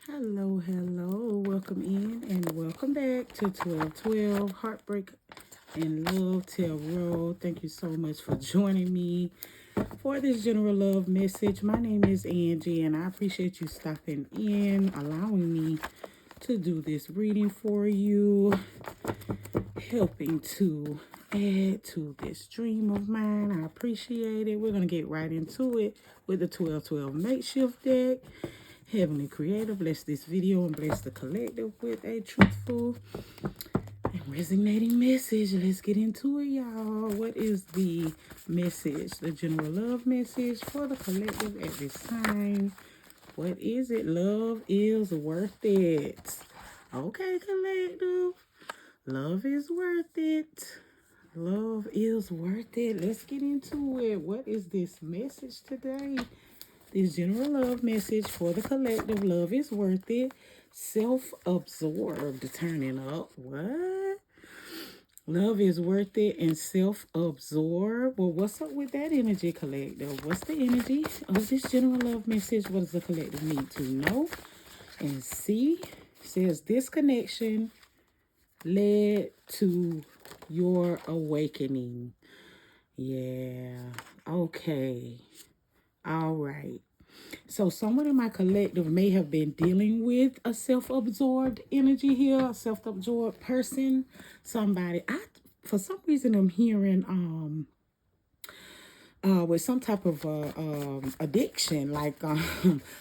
Hello. Welcome in and welcome back to 1212 Heartbreak and Love Tarot. Thank you so much for joining me for this general love message. My name is Angie and I appreciate you stopping in, allowing me to do this reading for you, helping to add to this dream of mine. I appreciate it. We're going to get right into it with the 1212 makeshift deck. Heavenly Creator, bless this video and bless the collective with a truthful and resonating message. Let's get into it, y'all. What is the message? The general love message for the collective at this time. What is it? Love is worth it. Okay, collective. Love is worth it. Love is worth it. Let's get into it. What is this message today? This general love message for the collective. Love is worth it. Self-absorbed. Turning up. What? Love is worth it and self-absorbed. Well, what's up with that energy, collective? What's the energy of this general love message? What does the collective need to know and see? It says this connection led to your awakening. Yeah. Okay. All right. So someone in my collective may have been dealing with a self-absorbed energy here, a self-absorbed person, somebody. For some reason, I'm hearing with some type of addiction, like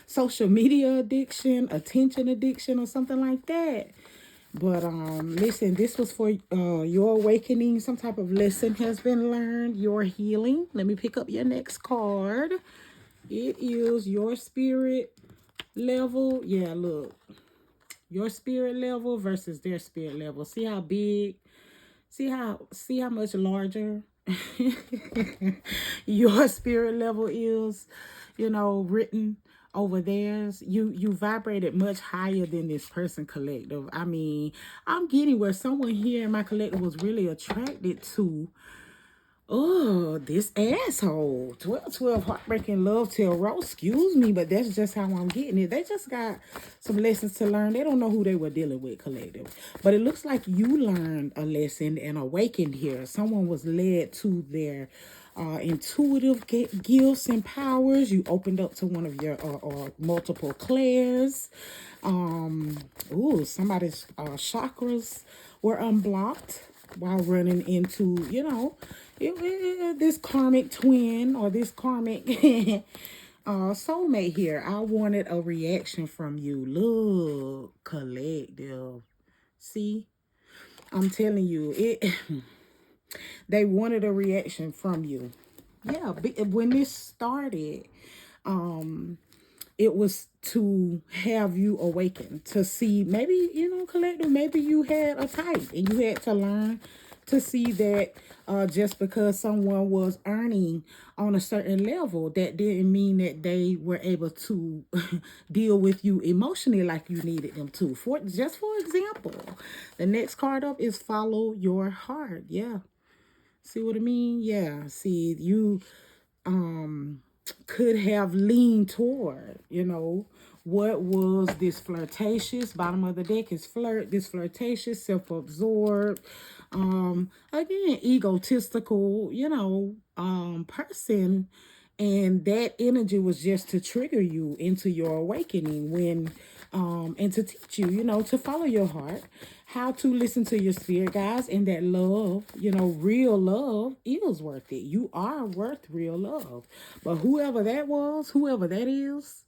social media addiction, attention addiction, or something like that. But listen, this was for your awakening. Some type of lesson has been learned. Your healing. Let me pick up your next card. It is your spirit level. Yeah, look. Your spirit level versus their spirit level. See how big, see how much larger your spirit level is, written over theirs. You vibrated much higher than this person, collective. I mean, I'm getting where someone here in my collective was really attracted to this asshole. 1212 Heartbreaking Love Tarot. Excuse me, but that's just how I'm getting it. They just got some lessons to learn. They don't know who they were dealing with, collective. But it looks like you learned a lesson and awakened here. Someone was led to their intuitive gifts and powers. You opened up to one of your or multiple clairs. Somebody's chakras were unblocked while running into, this karmic twin or this karmic soulmate here. I wanted a reaction from you. Look, collective. See, I'm telling you, they wanted a reaction from you. Yeah, when this started, it was to have you awaken, to see maybe, collective, maybe you had a type and you had to learn to see that just because someone was earning on a certain level, that didn't mean that they were able to deal with you emotionally like you needed them to. For example, the next card up is follow your heart. Yeah. See what I mean? Yeah. See, you could have leaned toward, what was this flirtatious, bottom of the deck is this flirtatious, self-absorbed, again, egotistical, person. And that energy was just to trigger you into your awakening and to teach you, to follow your heart, how to listen to your spirit, guys, and that love, real love is worth it. You are worth real love. But whoever that was, whoever that is,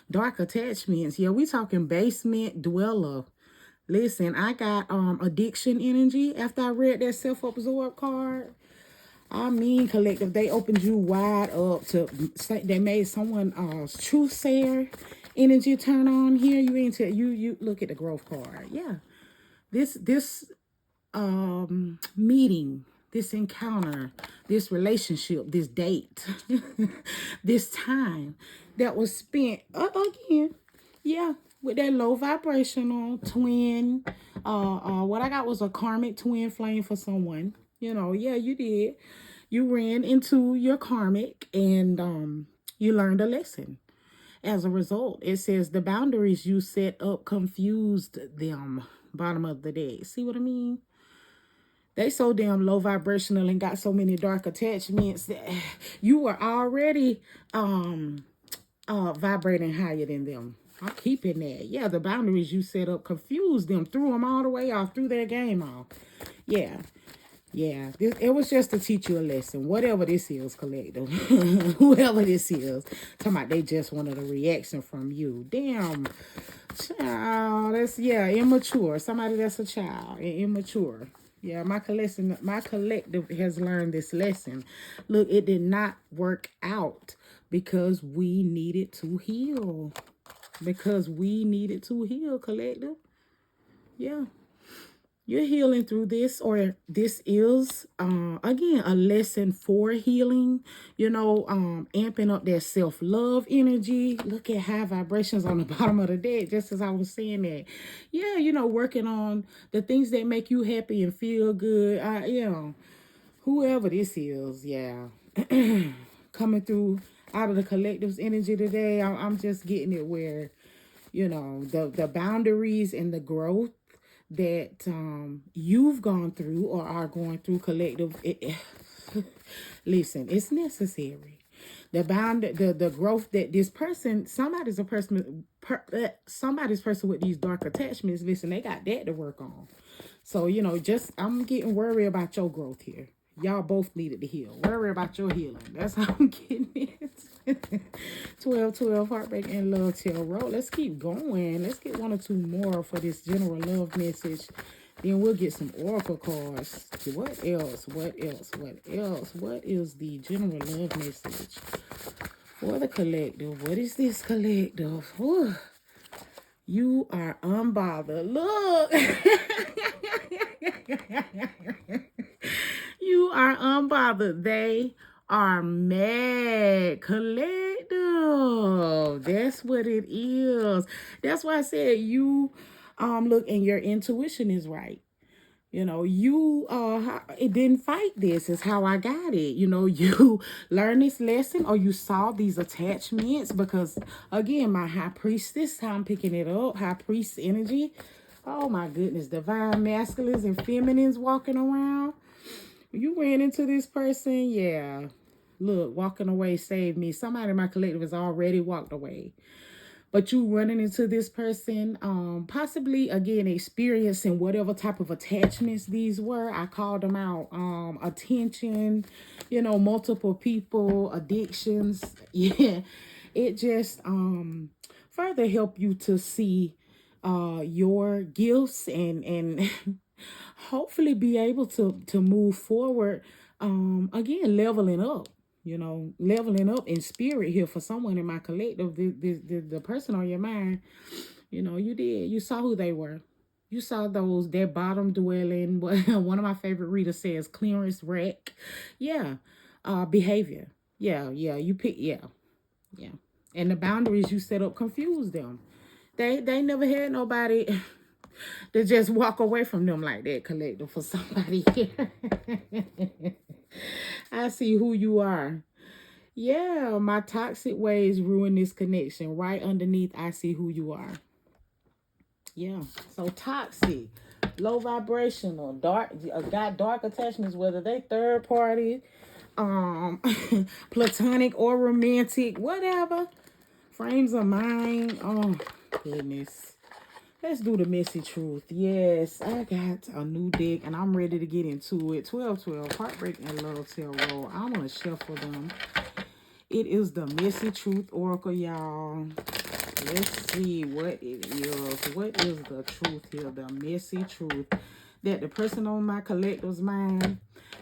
dark attachments. Yeah, we talking basement dweller. Listen, I got addiction energy after I read that self-absorbed card. I mean, collective, they opened you wide up to say they made someone truth sayer energy turn on here. You look at the growth card. Yeah. This meeting, this encounter, this relationship, this date, this time that was spent again, yeah, with that low vibrational twin. What I got was a karmic twin flame for someone. Yeah, you did. You ran into your karmic and you learned a lesson. As a result, it says the boundaries you set up confused them. Bottom of the deck. See what I mean? They so damn low vibrational and got so many dark attachments that you were already vibrating higher than them. I'm keeping that. Yeah, the boundaries you set up confused them, threw them all the way off, threw their game off. Yeah. Yeah, it was just to teach you a lesson. Whatever this is, collective. Whoever this is. Talking about they just wanted a reaction from you. Damn. Child. That's, yeah, immature. Somebody that's a child. Immature. Yeah, my collective has learned this lesson. Look, it did not work out because we needed to heal. Because we needed to heal, collective. Yeah. You're healing through this, or this is again a lesson for healing, amping up that self-love energy. Look at high vibrations on the bottom of the deck, just as I was saying that. Yeah, working on the things that make you happy and feel good. Whoever this is, yeah. Coming through out of the collective's energy today, I'm just getting it where, the boundaries and the growth that you've gone through or are going through, collective. Listen, it's necessary. The growth that this person, somebody's person with these dark attachments. Listen, they got that to work on. So I'm getting worried about your growth here. Y'all both needed to heal. Worry about your healing. That's how I'm getting it. 12, heartbreak and love tarot. Let's keep going. Let's get one or two more for this general love message. Then we'll get some oracle cards. What else? What is the general love message for the collective? What is this collective? Whew. You are unbothered. Look. You are unbothered. They are mad. Collective. That's what it is. That's why I said you look, and your intuition is right. It didn't fight this. Is how I got it. You learn this lesson, or you saw these attachments, because again, my high priestess, how I'm picking it up, high priest energy. Oh my goodness, divine masculines and feminines walking around. You ran into this person, yeah. Look, walking away saved me. Somebody in my collective has already walked away. But you running into this person, possibly, again, experiencing whatever type of attachments these were. I called them out. Attention, multiple people, addictions. Yeah, it just further help you to see your gifts and hopefully be able to move forward. Again, leveling up. Leveling up in spirit here for someone in my collective. The person on your mind, you saw who they were. You saw that bottom dwelling. One of my favorite readers says clearance wreck. Yeah. Behavior. Yeah. You pick. Yeah. And the boundaries you set up confuse them. They never had nobody to just walk away from them like that, collective, for somebody here. I see who you are. Yeah, my toxic ways ruin this connection. Right underneath, I see who you are. Yeah, so toxic, low vibrational, got dark attachments, whether they third party, platonic or romantic, whatever. Frames of mind. Oh, goodness. Let's do the messy truth. Yes, I got a new deck and I'm ready to get into it. 12, heartbreak and love tarot. I'm going to shuffle them. It is the messy truth oracle, y'all. Let's see what it is. What is the truth here? The messy truth that the person on my collective's mind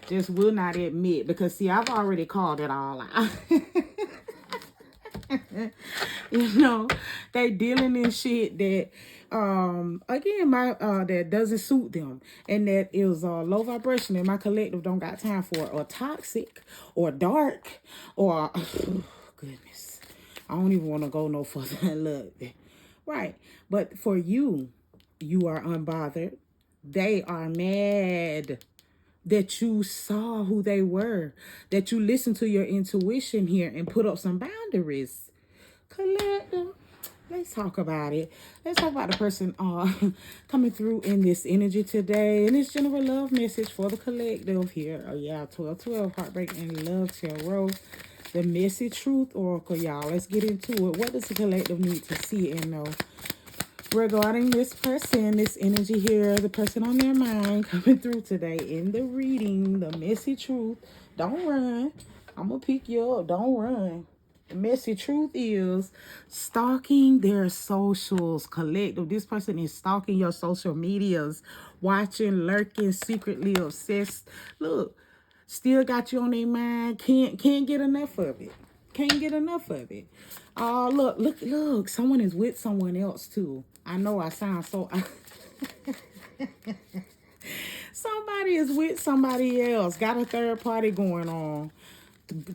just will not admit. Because, see, I've already called it all out. They dealing in shit that again, that doesn't suit them, and that is low vibration, and my collective don't got time for it, or toxic, or dark, or goodness, I don't even want to go no further. Look, right, but for you are unbothered. They are mad that you saw who they were, that you listened to your intuition here and put up some boundaries. Collective. Let's talk about it. Let's talk about the person coming through in this energy today. And this general love message for the collective here. Oh, yeah, 1212, Heartbreak and Love Tarot. The message truth oracle, y'all. Let's get into it. What does the collective need to see and know regarding this person, this energy here, the person on their mind coming through today in the reading, the messy truth? Don't run. I'm going to pick you up. Don't run. The messy truth is stalking their socials, collective. This person is stalking your social medias, watching, lurking, secretly obsessed. Look, still got you on their mind. Can't get enough of it. Can't get enough of it. Oh, look. Someone is with someone else too. I know I sound so... Somebody is with somebody else. Got a third party going on.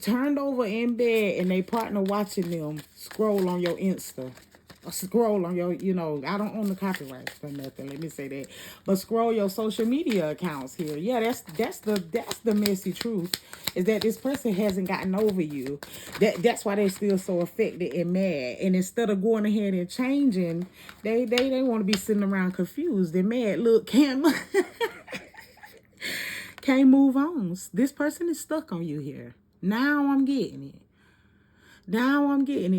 Turned over in bed and they partner watching them scroll on your Insta. Or scroll on your, I don't own the copyright for nothing. Let me say that. But scroll your social media accounts here. Yeah, that's the messy truth. Is that this person hasn't gotten over you. That's why they're still so affected and mad. And instead of going ahead and changing, they want to be sitting around confused and mad. Look, can't move on. This person is stuck on you here. Now I'm getting it.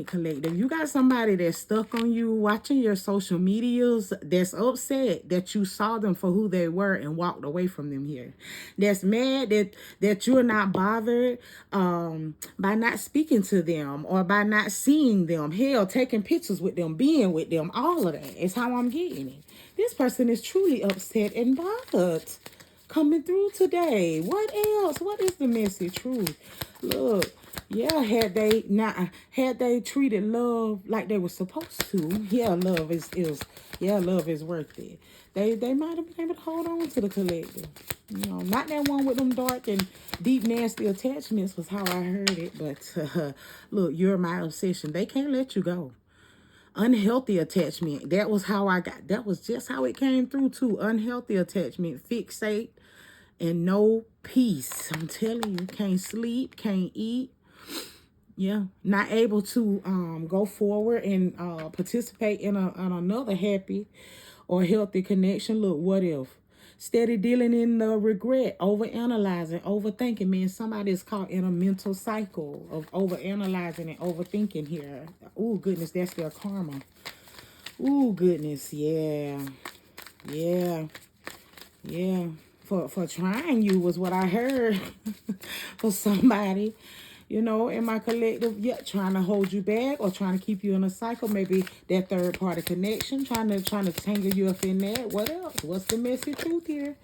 Collective. You got somebody that's stuck on you, watching your social medias, that's upset that you saw them for who they were and walked away from them here. That's mad that you're not bothered by not speaking to them or by not seeing them. Hell, taking pictures with them, being with them, all of that is how I'm getting it. This person is truly upset and bothered coming through today. What else? What is the message truth? Look, yeah, had they treated love like they were supposed to, love is worth it. They might have been able to hold on to the collective. Not that one with them dark and deep nasty attachments was how I heard it, but look, you're my obsession. They can't let you go. Unhealthy attachment. That was just how it came through too. Unhealthy attachment, fixate, and no peace. I'm telling you, can't sleep, can't eat. Yeah, not able to go forward and participate in another happy or healthy connection. Look, what if? Steady dealing in the regret, overanalyzing, overthinking. Man, somebody is caught in a mental cycle of overanalyzing and overthinking here. Oh, goodness, that's their karma. Oh, goodness, yeah. For trying you was what I heard. For somebody, in my collective, trying to hold you back or trying to keep you in a cycle. Maybe that third party connection, trying to tangle you up in that. What else? What's the messy truth here?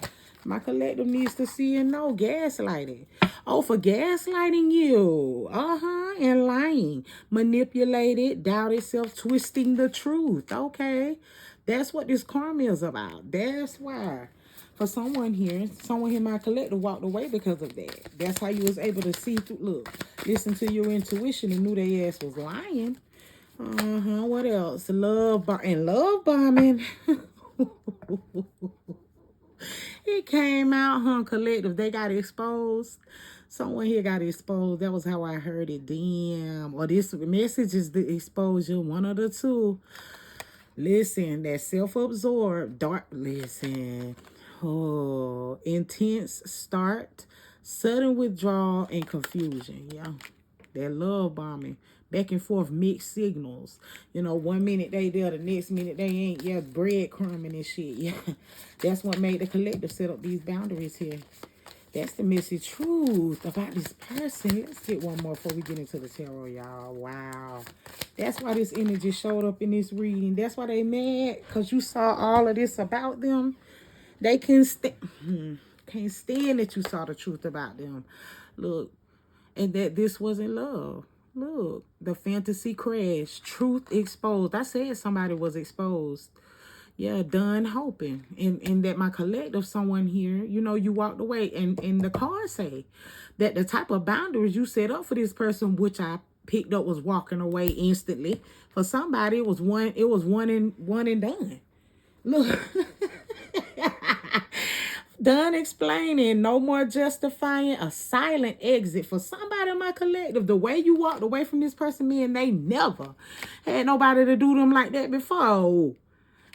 My collective needs to see and know. Gaslighting. Oh, for gaslighting you. And lying. Manipulated, doubted self, twisting the truth. Okay. That's what this karma is about. That's why. For someone here in my collective walked away because of that. That's how you was able to see through, look, listen to your intuition and knew their ass was lying. What else? Love bombing. It came out, collective. They got exposed. Someone here got exposed. That was how I heard it. Damn. Or this message is the exposure. One of the two. Listen, that self-absorbed, dark, listen. Oh, intense start, sudden withdrawal, and confusion. Yeah, that love bombing, back and forth, mixed signals. 1 minute they there, the next minute they ain't. Yeah, breadcrumbing and shit. Yeah, that's what made the collective set up these boundaries here. That's the messy truth about this person. Let's get one more before we get into the tarot, y'all. Wow. That's why this energy showed up in this reading. That's why they mad, because you saw all of this about them. They can't stand that you saw the truth about them. Look, and that this wasn't love. Look, the fantasy crashed. Truth exposed. I said somebody was exposed. Yeah, done hoping. And that my collective, someone here, you walked away. And the cards say that the type of boundaries you set up for this person, which I picked up, was walking away instantly. For somebody, it was one and done. Look. Done explaining, no more justifying, a silent exit for somebody in my collective. The way you walked away from this person, me and they never had nobody to do them like that before.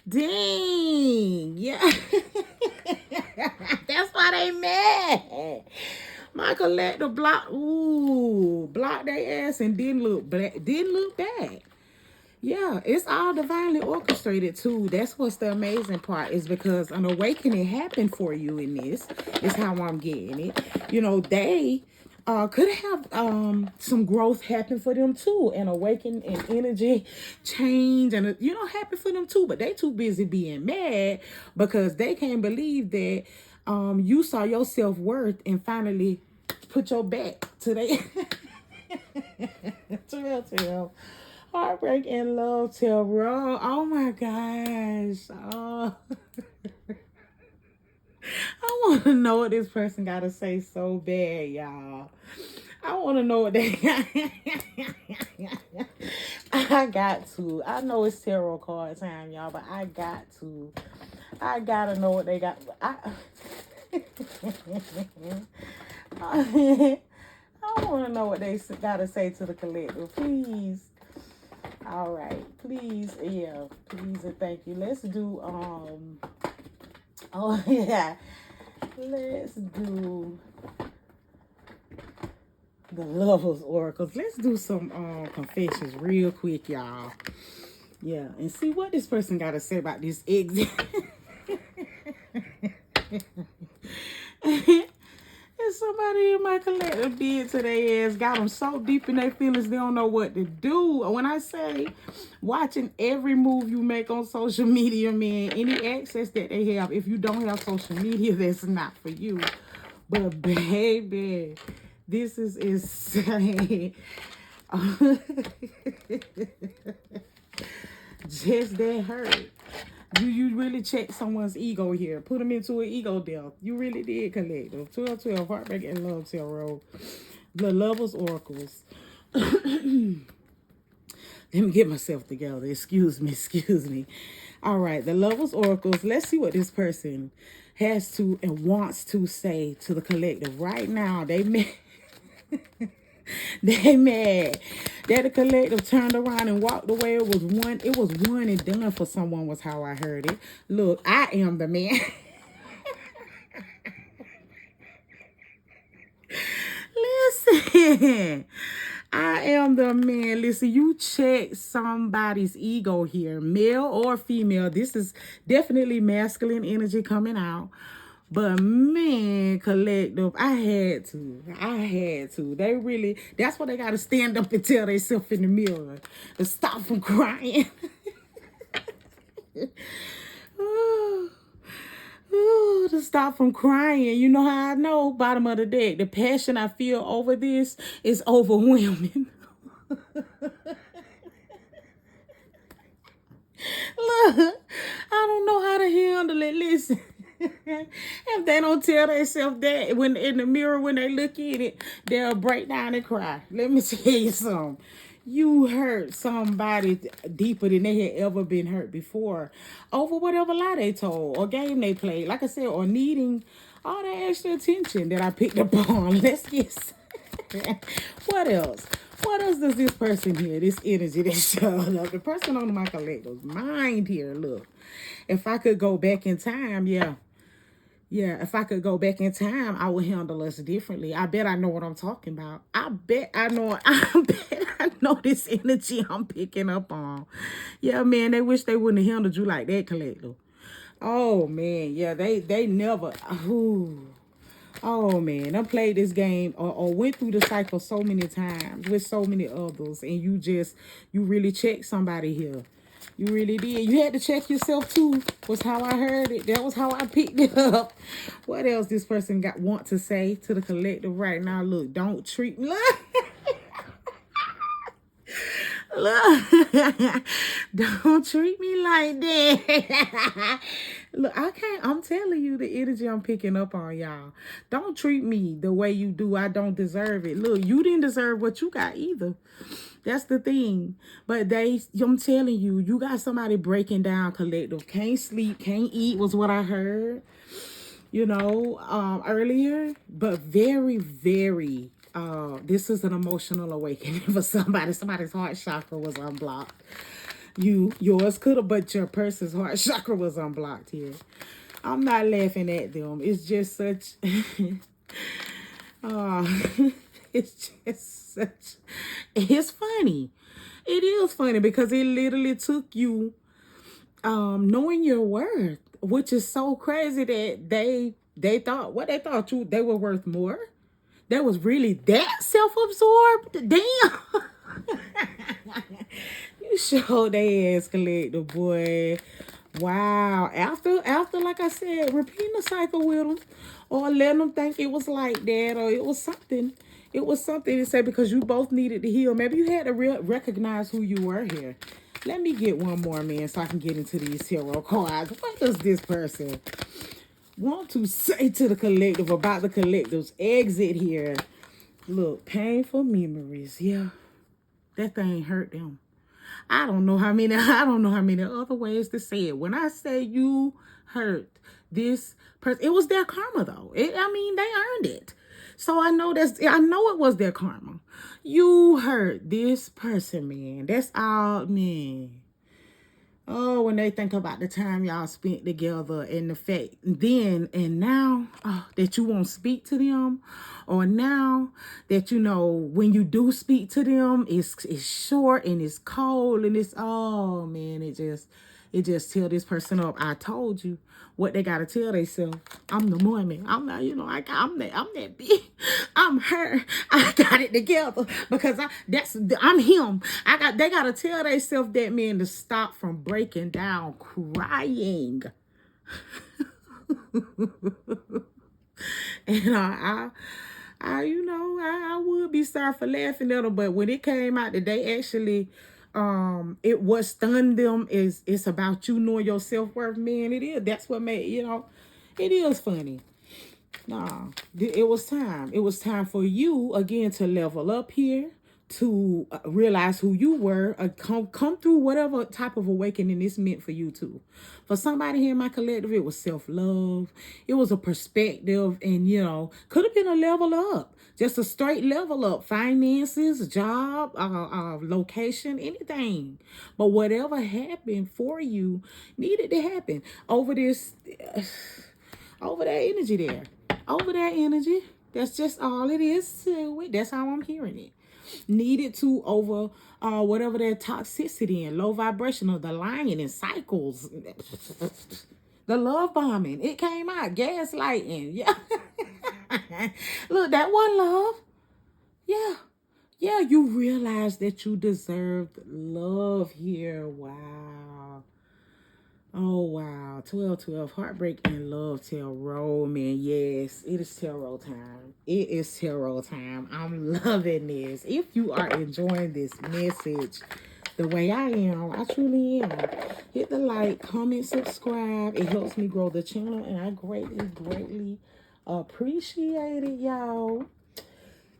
Dang, yeah. That's why they mad. My collective blocked their ass and didn't look back. Yeah, it's all divinely orchestrated too. That's what's the amazing part, is because an awakening happened for you in this. Is how I'm getting it. You know, they could have some growth happen for them too, and awaken and energy change, and happen for them too. But they too busy being mad because they can't believe that you saw your self-worth and finally put your back to they 12. Heartbreak and love tarot. Oh my gosh. Oh. I want to know what this person got to say so bad, y'all. I want to know what they I got to. I know it's tarot card time, y'all, but I got to. I got to know what they got. I want to know what they got to say to the collective. Please. All right, please, yeah, please and thank you. Let's do oh yeah, let's do the Lovers Oracles. Let's do some confessions real quick, y'all. Yeah, and see what this person got to say about this exit. And somebody in my collective did to their ass, got them so deep in their feelings they don't know what to do. When I say watching every move you make on social media, man, any access that they have, if you don't have social media, that's not for you. But baby, this is insane. Just that hurt. You really checked someone's ego here. Put them into an ego death. You really did, collective. 12, Heartbreak and Love Tarot. The Lovers Oracles. Let me get myself together. Excuse me. All right, the Lovers Oracles. Let's see what this person has to and wants to say to the collective. Right now, they mad. They mad that the collective turned around and walked away. It was one and done for someone, was how I heard it. Look, I am the man. Listen, I am the man. Listen, you check somebody's ego here, male or female. This is definitely masculine energy coming out. But man, collective, I had to. They really, that's why they got to stand up and tell themselves in the mirror to stop from crying. To stop from crying. You know how I know? Bottom of the deck. The passion I feel over this is overwhelming. Look, I don't know how to handle it. Listen. If they don't tell themselves that when in the mirror, when they look at it, they'll break down and cry. Let me tell you something. You hurt somebody deeper than they had ever been hurt before over whatever lie they told or game they played, like I said, or needing all that extra attention that I picked up on. Let's get what else? What else does this person here, this energy that showed up, the person on my collective's mind here, look. If I could go back in time, if I could go back in time, I would handle us differently. I bet I know what I'm talking about. I bet I know this energy I'm picking up on. Yeah, man, they wish they wouldn't have handled you like that, collective. Oh, man, yeah, they never, oh, man, I played this game or went through the cycle so many times with so many others, and you really checked somebody here. You really did. You had to check yourself too, was how I heard it. That was how I picked it up. What else this person want to say to the collective right now? Look, don't treat me. Look, don't treat me like that. Look, I'm telling you the energy I'm picking up on, y'all. Don't treat me the way you do. I don't deserve it. Look, you didn't deserve what you got either. That's the thing. But I'm telling you, you got somebody breaking down, collective. Can't sleep, can't eat was what I heard. earlier, but very, very, this is an emotional awakening for somebody. Somebody's heart chakra was unblocked. Yours could have, but your person's heart chakra was unblocked here. I'm not laughing at them. It's just such, uh, it's just such, it's funny. It is funny because it literally took you knowing your worth, which is so crazy that they were worth more. That was really that self-absorbed. Damn. You showed they ass collector, boy. Wow. After like I said, repeating the cycle with them, or letting them think it was like that, or it was something. It was something to say because you both needed to heal. Maybe you had to recognize who you were here. Let me get one more, man, so I can get into these tarot cards. What does this person want to say to the collective about the collective's exit here? Look, painful memories. Yeah, that thing hurt them. I don't know how many other ways to say it. When I say you hurt this person, it was their karma though. They earned it. So I know it was their karma. You hurt this person, man. That's all, man. Oh, when they think about the time y'all spent together and the fact then and now that you won't speak to them, or now that when you do speak to them, it's short and it's cold and it's man, it just tell this person up. I told you what they gotta tell themselves. I'm the woman. I'm not, I'm that big. I'm her. I got it together because I'm him. They gotta tell themselves that, man, to stop from breaking down crying. And I would be sorry for laughing at them, but when it came out that they actually what stunned them is it's about you knowing your self-worth, man. It is. That's what made it is funny. Nah, it was time. It was time for you again to level up here, to realize who you were, come through whatever type of awakening this meant for you too. For somebody here in my collective, it was self-love. It was a perspective, and could have been a level up. Just a straight level up. Finances, job, location, anything. But whatever happened for you needed to happen over this, over that energy there. Over that energy. That's just all it is to it. That's how I'm hearing it. Needed to over whatever that toxicity and low vibration of the lying and cycles. The love bombing. It came out. Gaslighting. Yeah. Look, that one love. Yeah. Yeah, you realize that you deserved love here. Wow. Oh, wow. 12-12. Heartbreak and love tarot, man. Yes, it is tarot time. It is tarot time. I'm loving this. If you are enjoying this message the way I am, I truly am. Hit the like, comment, subscribe. It helps me grow the channel, and I greatly, greatly appreciate it, y'all.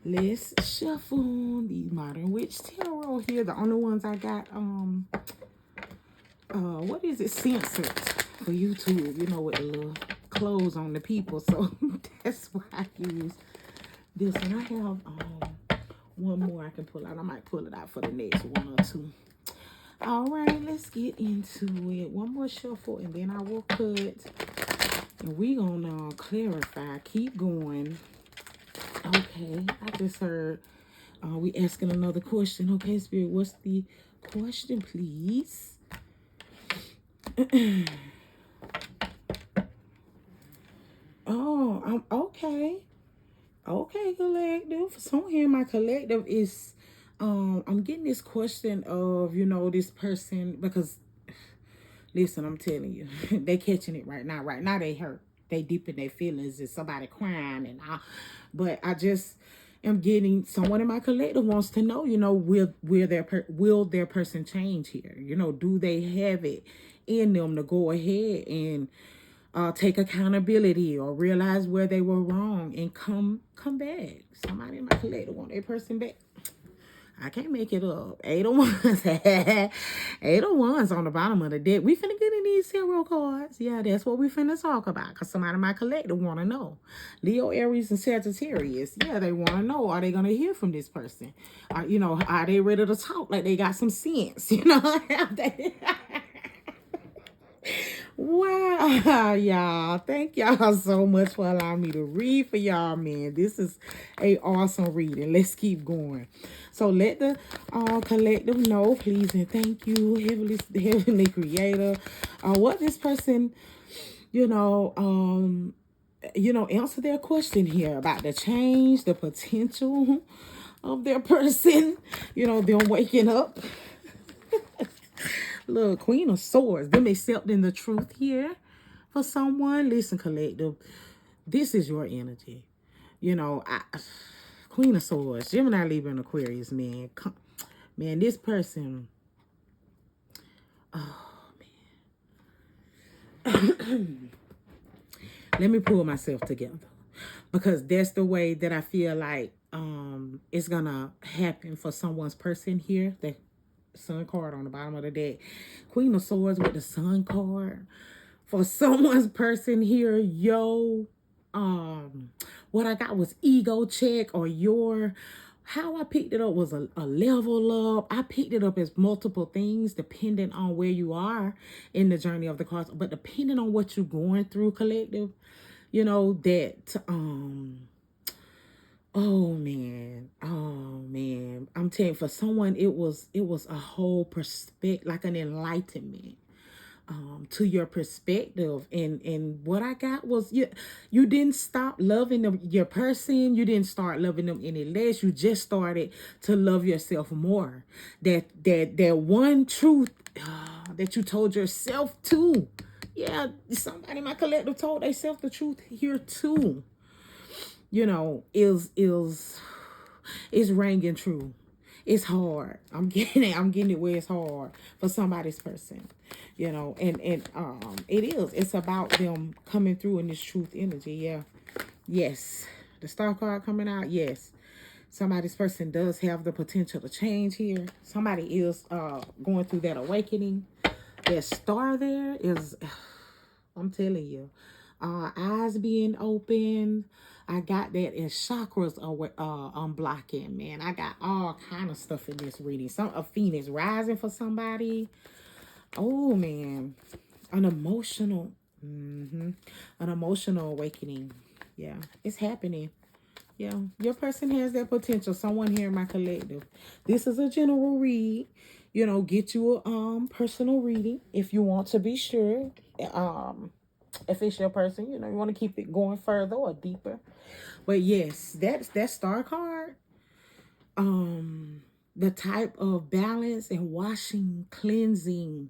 Let's shuffle the Modern Witch Tarot here. The only ones I got, what is it, censored for YouTube, with the little clothes on the people. So that's why I use this. And I have one more I can pull out. I might pull it out for the next one or two. All right, let's get into it. One more shuffle and then I will cut. And we gonna clarify. Keep going. Okay, I just heard we asking another question. Okay, Spirit, what's the question, please? Oh, I'm okay. Okay, collective. So here my collective is I'm getting this question of, this person, because listen, I'm telling you, they catching it right now. Right now they hurt. They deep in their feelings. Is somebody crying but I just am getting someone in my collective wants to know, will their person change here? Do they have it in them to go ahead and take accountability or realize where they were wrong and come back? Somebody in my collective want their person back. I can't make it up. 8 of Wands. 8 of Wands on the bottom of the deck. We finna get in these tarot cards. Yeah, that's what we finna talk about. Because somebody in my collective want to know. Leo, Aries, and Sagittarius. Yeah, they want to know. Are they going to hear from this person? Are they ready to talk like they got some sense? Wow, y'all. Thank y'all so much for allowing me to read for y'all, man. This is a awesome reading. Let's keep going. So let the collective know, please, and thank you, Heavenly Creator. What this person, answer their question here about the change, the potential of their person, them waking up. Look, Queen of Swords, them accepting the truth here for someone. Listen, collective, this is your energy. Queen of Swords, Gemini, Libra, and Aquarius, man. Man, this person, oh, man. Let me pull myself together. Because that's the way that I feel like it's going to happen for someone's person here. The Sun card on the bottom of the deck. Queen of Swords with the Sun card. For someone's person here, what I got was ego check, or how I picked it up was a level up. I picked it up as multiple things depending on where you are in the journey of the cards. But depending on what you're going through, collective, oh man, I'm telling you, for someone it was a whole perspective, like an enlightenment to your perspective. And what I got was you didn't stop loving your person. You didn't start loving them any less. You just started to love yourself more. That one truth that you told yourself too. Yeah, somebody in my collective told themselves the truth here too. Is ringing true. It's hard. I'm getting it where it's hard for somebody's person. And it is. It's about them coming through in this truth energy. Yeah. Yes. The Star card coming out. Yes. Somebody's person does have the potential to change here. Somebody is going through that awakening. That star there is, I'm telling you, eyes being open. I got that as chakras unblocking, man. I got all kind of stuff in this reading. A phoenix rising for somebody. Oh man, an emotional awakening. Yeah, it's happening. Yeah, your person has that potential. Someone here in my collective. This is a general read. Get you a personal reading if you want to be sure. If it's your person, you want to keep it going further or deeper. But yes, that star card. The type of balance and washing, cleansing,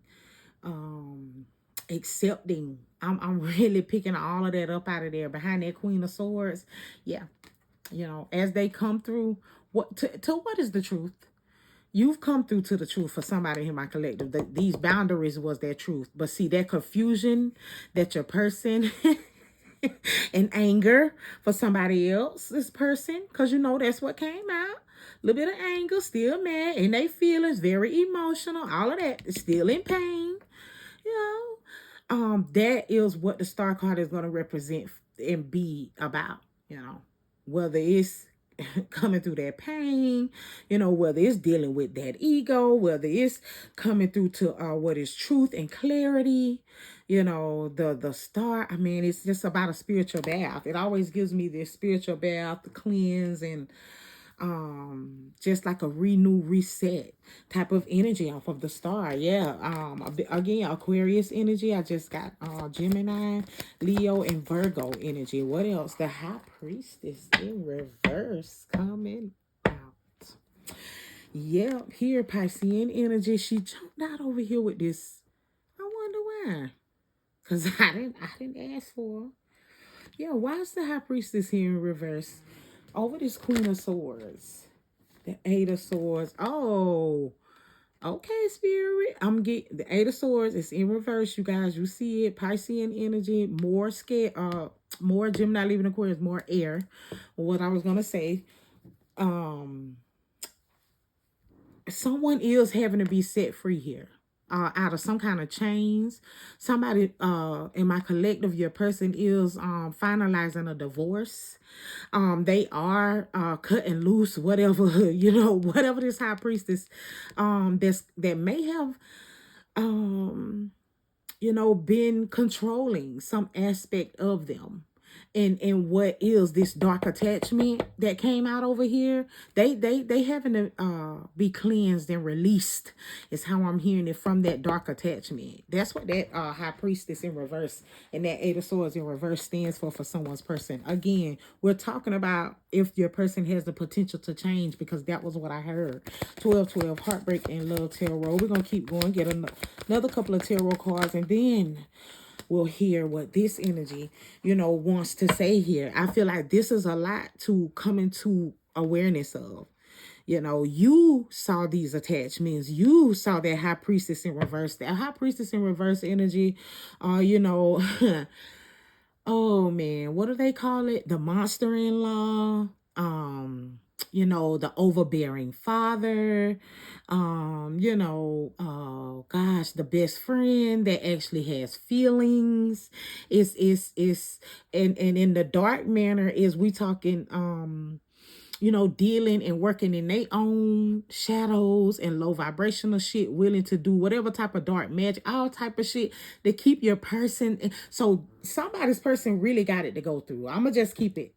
accepting. I'm really picking all of that up out of there behind that Queen of Swords. Yeah. As they come through, what is the truth? You've come through to the truth for somebody in my collective. These boundaries was their truth. But see, that confusion that your person and anger for somebody else, this person, because that's what came out. A little bit of anger, still mad, and they feelings, very emotional, all of that, still in pain. That is what the star card is going to represent and be about, whether it's coming through that pain, whether it's dealing with that ego, whether it's coming through to what is truth and clarity, the star. I mean, it's just about a spiritual bath. It always gives me this spiritual bath, the cleanse, and just like a reset type of energy off of the star. Yeah. Again, Aquarius energy. I just got Gemini, Leo, and Virgo energy. What else? The High Priestess in reverse coming out. Yeah, here Piscean energy. She jumped out over here with this. I wonder why. Cause I didn't ask for her. Yeah, why is the High Priestess here in reverse over this Queen of Swords? The Eight of Swords. Oh, okay, Spirit. I'm getting the Eight of Swords. It's in reverse, you guys. You see it. Piscean energy, more scared, more Gemini, leaving Aquarius, more air. What I was gonna say, someone is having to be set free here. Out of some kind of chains. Somebody in my collective, your person is finalizing a divorce. They are cutting loose whatever, whatever this high priestess that may have been controlling some aspect of them. And what is this dark attachment that came out over here? They having to be cleansed and released is how I'm hearing it from that dark attachment. That's what that high priestess in reverse and that 8 of swords in reverse stands for someone's person. Again, we're talking about if your person has the potential to change, because that was what I heard. 12 heartbreak and love tarot. We're gonna keep going, get another couple of tarot cards, and then we'll hear what this energy, wants to say here. I feel like this is a lot to come into awareness of. You saw these attachments. You saw that high priestess in reverse. That high priestess in reverse energy, oh man, what do they call it? The monster-in-law, the overbearing father, gosh, the best friend that actually has feelings. And in the dark manner is we talking dealing and working in their own shadows and low vibrational shit, willing to do whatever type of dark magic, all type of shit to keep your person. So somebody's person really got it to go through. I'm gonna keep it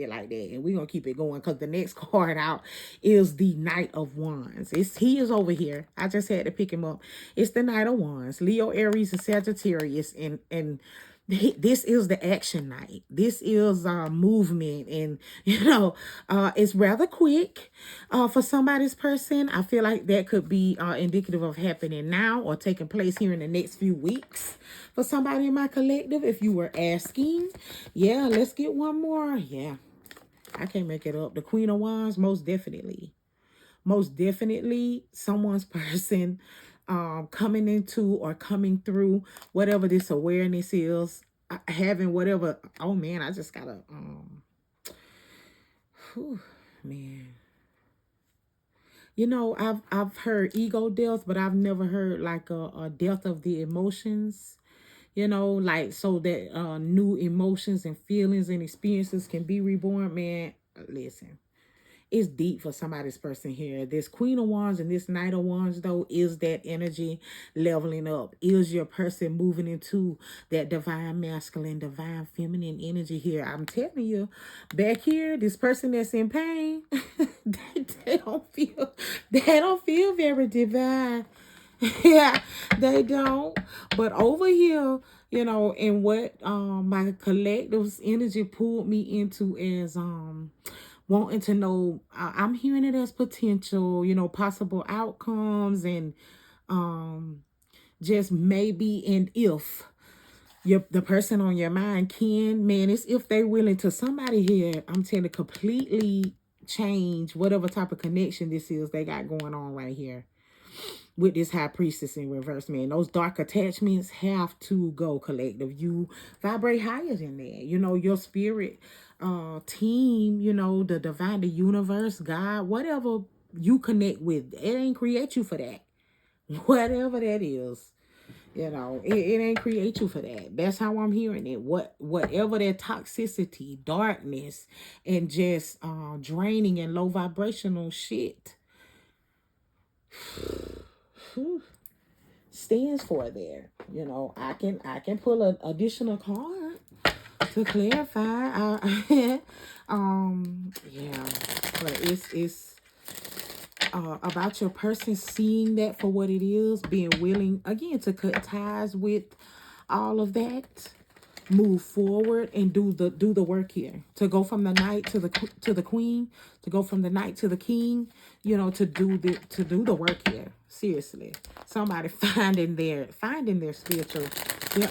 like that, and we're gonna keep it going, because the next card out is the Knight of Wands. He is over here. I just had to pick him up. It's the Knight of Wands, Leo, Aries, and Sagittarius, and this is the action night. This is movement, and it's rather quick for somebody's person. I feel like that could be indicative of happening now or taking place here in the next few weeks for somebody in my collective, if you were asking. Yeah, let's get one more. Yeah, I can't make it up. The Queen of Wands, most definitely someone's person coming into or coming through whatever this awareness is, having whatever. Oh man, I just gotta man, I've heard ego death, but I've never heard like a death of the emotions, like so that new emotions and feelings and experiences can be reborn. Man, listen, it's deep for somebody's person here. This Queen of Wands and this Knight of Wands, though, is that energy leveling up. Is your person moving into that divine masculine, divine feminine energy here? I'm telling you, back here, this person that's in pain, they don't feel very divine. Yeah, they don't. But over here, and what my collective's energy pulled me into is wanting to know, I'm hearing it as potential, possible outcomes, and just maybe, and if the person on your mind can, man, it's if they willing to, somebody here, I'm telling you, completely change whatever type of connection this is they got going on right here with this high priestess in reverse, man. Those dark attachments have to go, collective. You vibrate higher than that. Your spirit team, the divine, the universe, God, whatever you connect with, it ain't create you for that. Whatever that is, it ain't create you for that. That's how I'm hearing it. Whatever that toxicity, darkness, and just draining and low vibrational shit stands for there. I can pull an additional card to clarify. Yeah, but it's about your person seeing that for what it is, being willing again to cut ties with all of that, move forward and do the work here, to go from the knight to the queen, to go from the knight to the king, to do the work here. Seriously, somebody finding their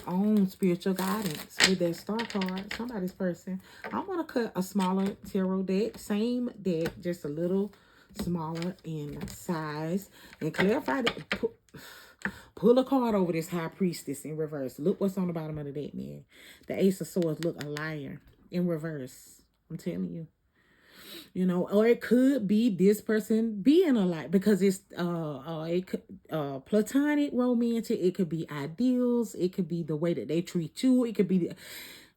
own spiritual guidance with that star card. Somebody's person. I want to cut a smaller tarot deck, same deck, just a little smaller in size, and clarify that. Pull a card over this high priestess in reverse. Look what's on the bottom of the deck, man. The Ace of Swords. Look, a liar in reverse. I'm telling you. You know, or it could be this person being a light, because it's it could platonic, romantic, it could be ideals, it could be the way that they treat you, it could be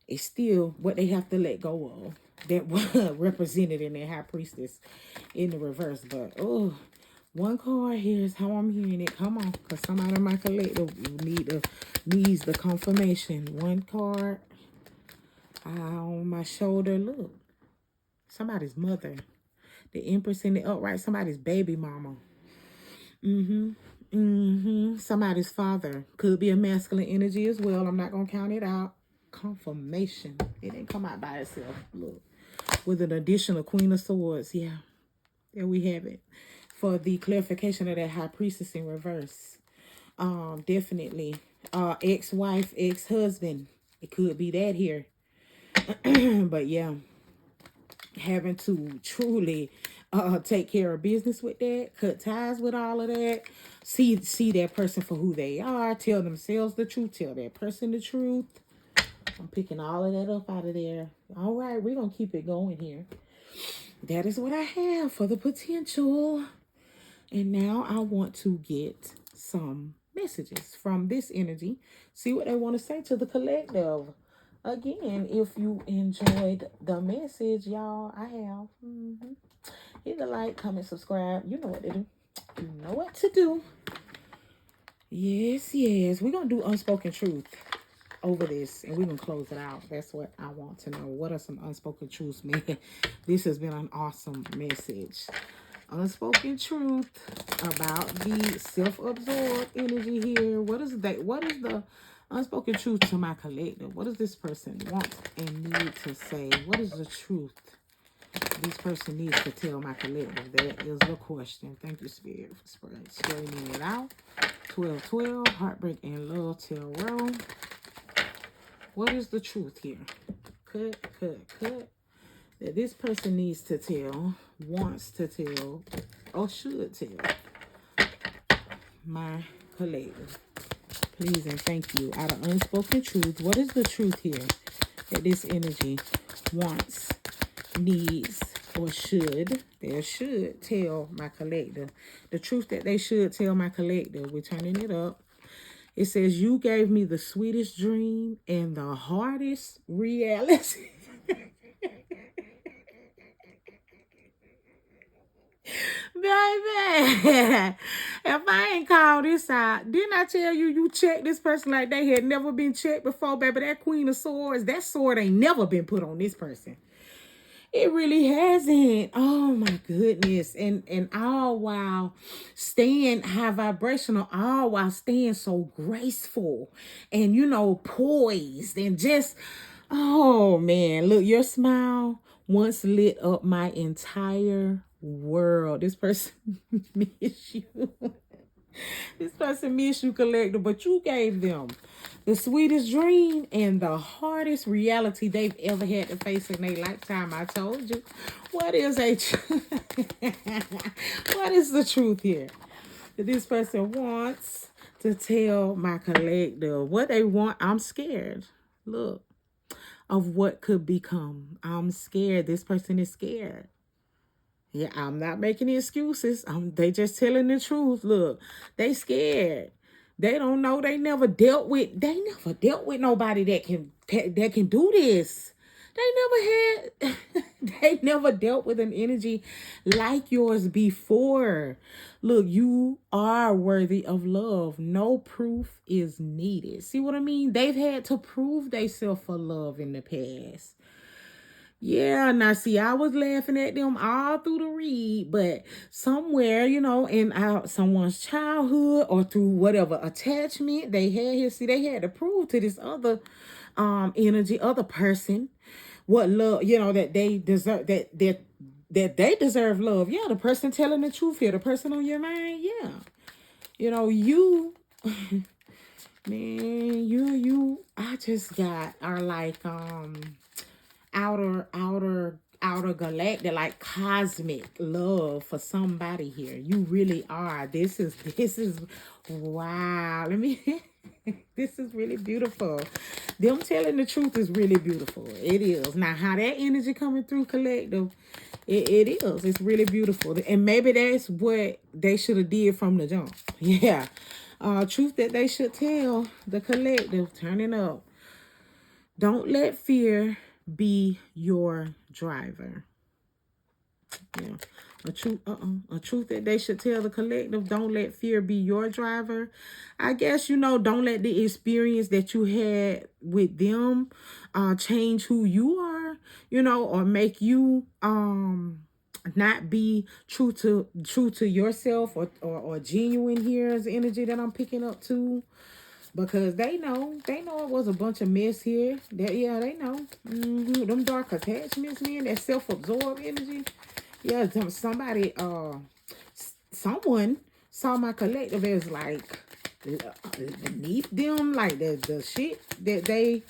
it's still what they have to let go of that was represented in their high priestess in the reverse. But oh, one card here is how I'm hearing it. Come on, because somebody in my collective needs the confirmation. One card on my shoulder. Look, somebody's mother. The Empress in the upright, somebody's baby mama. Somebody's father. Could be a masculine energy as well. I'm not going to count it out. Confirmation. It didn't come out by itself. Look. With an additional Queen of Swords. Yeah. There we have it. For the clarification of that High Priestess in reverse. Definitely. Ex-wife, ex-husband. It could be that here. But yeah. Having to truly take care of business with that, cut ties with all of that, see that person for who they are, tell themselves the truth, tell that person the truth. I'm picking all of that up out of there. All right, we're going to keep it going here. That is what I have for the potential. And now I want to get some messages from this energy. See what they want to say to the collective. Again, if you enjoyed the message, y'all, I have. Hit the like, comment, subscribe. You know what to do. You know what to do. Yes, yes. We're going to do unspoken truth over this, and we're going to close it out. That's what I want to know. What are some unspoken truths, man? This has been an awesome message. Unspoken truth about the self-absorbed energy here. What is that? What is the unspoken truth to my collective? What does this person want and need to say? What is the truth this person needs to tell my collective? That is the question. Thank you, Spirit, for straightening it out. 1212, heartbreak and love, tarot. What is the truth here? Cut. That this person needs to tell, wants to tell, or should tell my collective. Please and thank you. Out of unspoken truth, what is the truth here that this energy wants, needs, or should? They should tell my collective. The truth that they should tell my collective. We're turning it up. It says, you gave me the sweetest dream and the hardest reality. Baby, if I ain't called this out, didn't I tell you you checked this person like they had never been checked before, baby? That Queen of Swords, that sword ain't never been put on this person. It really hasn't. Oh my goodness. And all while staying high vibrational, all while staying so graceful and, you know, poised and just, oh man, look, your smile once lit up my entire world. This person miss you. This person miss you, collector, but you gave them the sweetest dream and the hardest reality they've ever had to face in their lifetime. I told you. What is what is the truth here that this person wants to tell my collector? What they want, I'm scared. Look, of what could become. I'm scared. This person is scared. Yeah, I'm not making excuses. They just telling the truth. Look, they scared. They don't know. They never dealt with nobody that can do this. They never had they never dealt with an energy like yours before. Look, you are worthy of love. No proof is needed. See what I mean? They've had to prove themselves for love in the past. Yeah, now see, I was laughing at them all through the read, but somewhere, you know, in someone's childhood or through whatever attachment they had here, see, they had to prove to this other energy, other person, what love, you know, that they deserve, that they deserve love. Yeah, the person telling the truth here, the person on your mind, yeah. You know, you, man, I just got are like, outer outer galactic, like cosmic love for somebody here. You really are. This is wow. Let me this is really beautiful. Them telling the truth is really beautiful. It is. Now how that energy coming through, collective, it is. It's really beautiful. And maybe that's what they should have did from the jump. Yeah. Truth that they should tell the collective, turning up. Don't let fear be your driver. Yeah. A truth that they should tell the collective. Don't let fear be your driver. I guess, don't let the experience that you had with them change who you are, or make you not be true to yourself or genuine here is the energy that I'm picking up too. Because they know it was a bunch of mess here. They know. Them dark attachments, man, that self-absorbed energy. Yeah, somebody, someone saw my collective as like beneath them, like the shit that they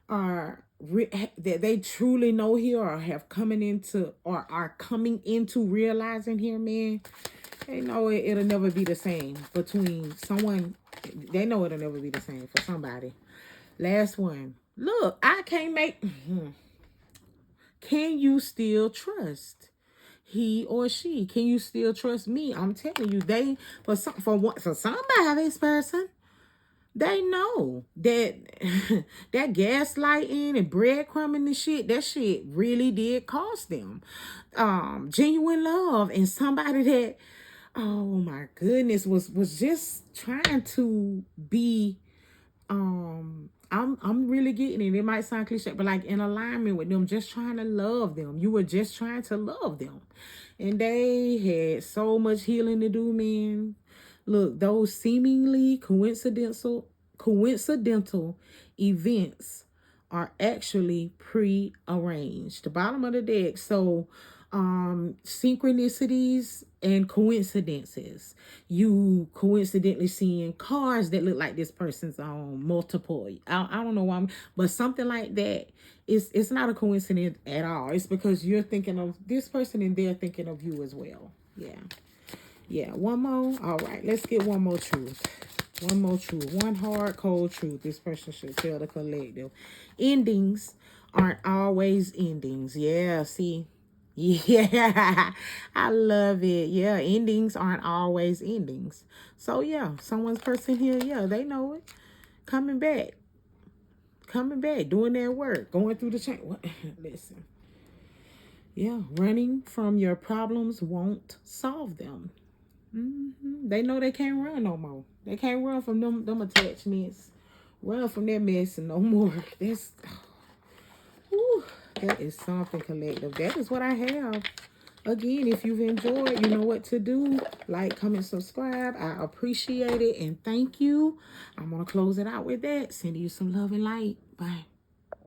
are that they truly know here or have are coming into realizing here, man. They know it'll never be the same between someone. They know it'll never be the same for somebody. Last one. Look, I can't make. Can you still trust he or she? Can you still trust me? I'm telling you, for somebody's person, they know that that gaslighting and breadcrumbing and shit, that shit really did cost them genuine love, and somebody that, oh my goodness, was just trying to be I'm really getting it. It might sound cliche, but like in alignment with them, just trying to love them. You were just trying to love them. And they had so much healing to do, man. Look, those seemingly coincidental events are actually pre-arranged. The bottom of the deck. So synchronicities and coincidences. You coincidentally seeing cars that look like this person's on multiple. I don't know why, but something like that. It's not a coincidence at all. It's because you're thinking of this person and they're thinking of you as well. Yeah. Yeah. One more. All right. Let's get one more truth. One more truth. One hard, cold truth this person should tell the collective. Endings aren't always endings. Yeah, see? Yeah, I love it. Yeah, endings aren't always endings. So, yeah, someone's person here, yeah, they know it. Coming back, doing their work, going through the chain. Listen. Yeah, running from your problems won't solve them. They know they can't run no more. They can't run from them attachments. Run from that mess and no more. That is something, collective. That is what I have. Again, if you've enjoyed, you know what to do. Like, comment, subscribe. I appreciate it and thank you. I'm going to close it out with that. Sending you some love and light. Bye.